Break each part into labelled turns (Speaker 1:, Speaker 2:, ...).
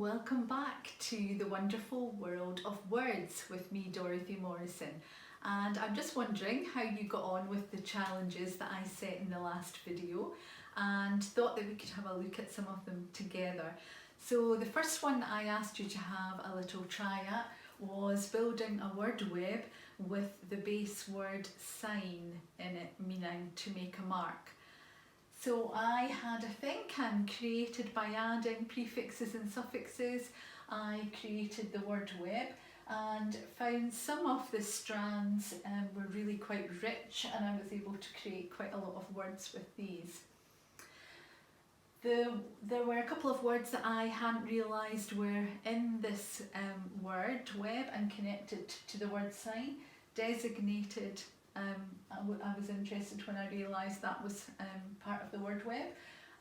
Speaker 1: Welcome back to the wonderful world of words with me, Dorothy Morrison. And I'm just wondering how you got on with the challenges that I set in the last video, and thought that we could have a look at some of them together. So the first one I asked you to have a little try at was building a word web with the base word sign in it, meaning to make a mark. So I had a think and created by adding prefixes and suffixes. I created the word web and found some of the strands were really quite rich, and I was able to create quite a lot of words with these. There were a couple of words that I hadn't realised were in this word web and connected to the word sign, designated. I was interested when I realised that was part of the word web.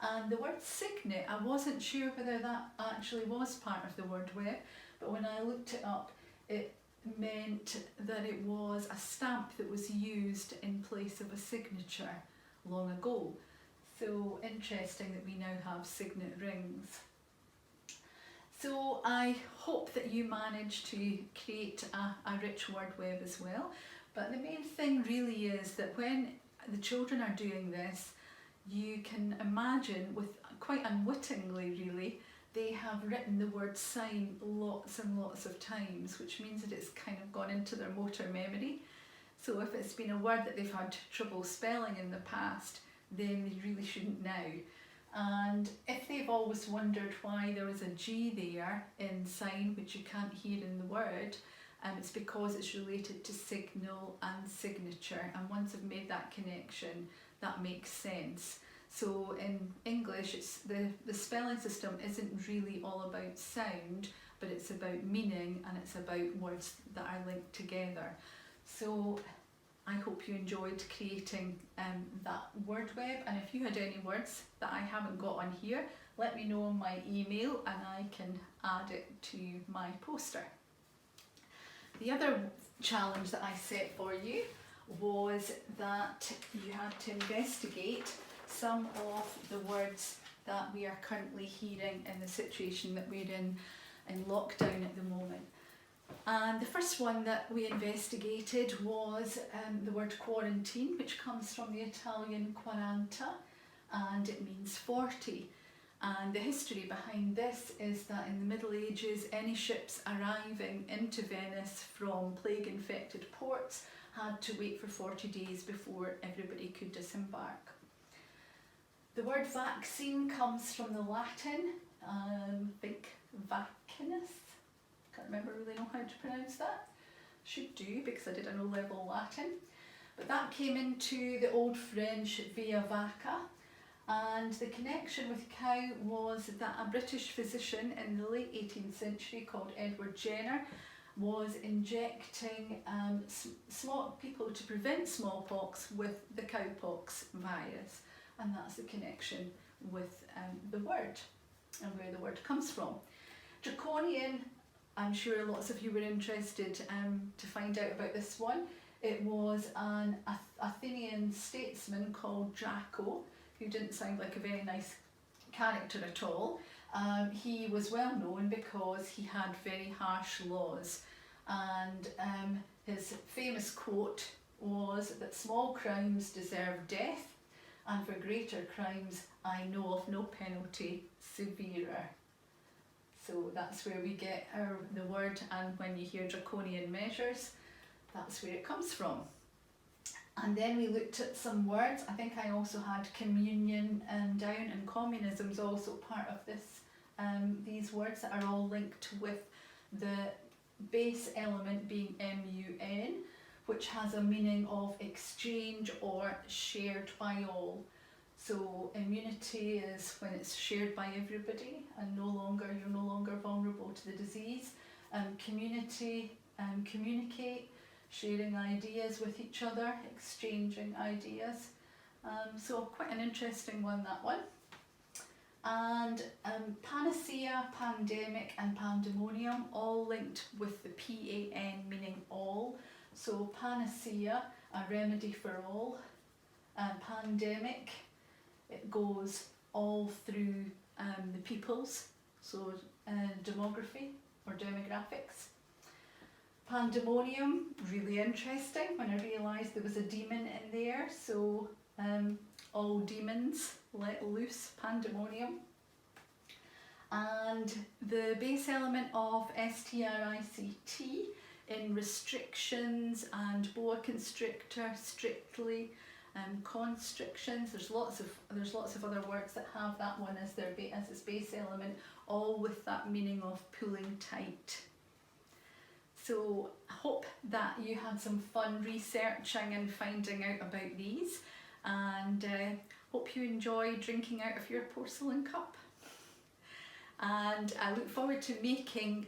Speaker 1: And the word signet, I wasn't sure whether that actually was part of the word web, but when I looked it up, it meant that it was a stamp that was used in place of a signature long ago. So interesting that we now have signet rings. So I hope that you managed to create a rich word web as well. But the main thing really is that when the children are doing this, you can imagine, with quite unwittingly really, they have written the word sign lots and lots of times, which means that it's kind of gone into their motor memory. So if it's been a word that they've had trouble spelling in the past, then they really shouldn't now. And if they've always wondered why there is a G there in sign, which you can't hear in the word, it's because it's related to signal and signature, and once I've made that connection, that makes sense. So in English, it's the spelling system isn't really all about sound, but it's about meaning, and it's about words that are linked together. So I hope you enjoyed creating that word web, and if you had any words that I haven't got on here, let me know on my email and I can add it to my poster. The other challenge that I set for you was that you had to investigate some of the words that we are currently hearing in the situation that we're in lockdown at the moment. And the first one that we investigated was the word quarantine, which comes from the Italian quaranta, and it means 40. And the history behind this is that in the Middle Ages, any ships arriving into Venice from plague-infected ports had to wait for 40 days before everybody could disembark. The word vaccine comes from the Latin, I think vaccinus. Can't really know how to pronounce that. Should do, because I did an O-level Latin. But that came into the Old French via vacca. And the connection with cow was that a British physician in the late 18th century called Edward Jenner was injecting small people to prevent smallpox with the cowpox virus, and that's the connection with the word and where the word comes from. Draconian, I'm sure lots of you were interested to find out about this one. It was an Athenian statesman called Draco, who didn't sound like a very nice character at all. He was well known because he had very harsh laws, and his famous quote was that small crimes deserve death, and for greater crimes I know of no penalty severer. So that's where we get the word, and when you hear draconian measures, that's where it comes from. And then we looked at some words. I think I also had communion down, and communism is also part of this. These words that are all linked with the base element being MUN, which has a meaning of exchange or shared by all. So immunity is when it's shared by everybody, and you're no longer vulnerable to the disease. Community, communicate, sharing ideas with each other, exchanging ideas. So quite an interesting one, that one. And panacea, pandemic and pandemonium, all linked with the PAN, meaning all. So panacea, a remedy for all. Pandemic, it goes all through the peoples. so demography or demographics. Pandemonium, really interesting when I realised there was a demon in there, so all demons let loose, pandemonium. And the base element of STRICT in restrictions and boa constrictor, strictly, constrictions. There's lots of other words that have that one as its base element, all with that meaning of pulling tight. So I hope that you had some fun researching and finding out about these, and hope you enjoy drinking out of your porcelain cup. And I look forward to making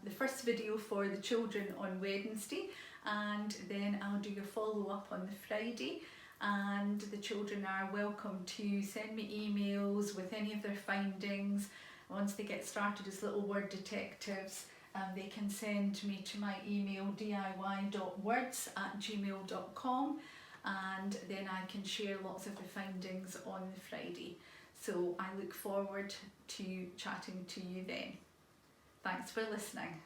Speaker 1: the first video for the children on Wednesday, and then I'll do a follow-up on the Friday, and the children are welcome to send me emails with any of their findings. Once they get started as little word detectives, they can send me to my email diy.words@gmail.com, and then I can share lots of the findings on the Friday. So I look forward to chatting to you then. Thanks for listening.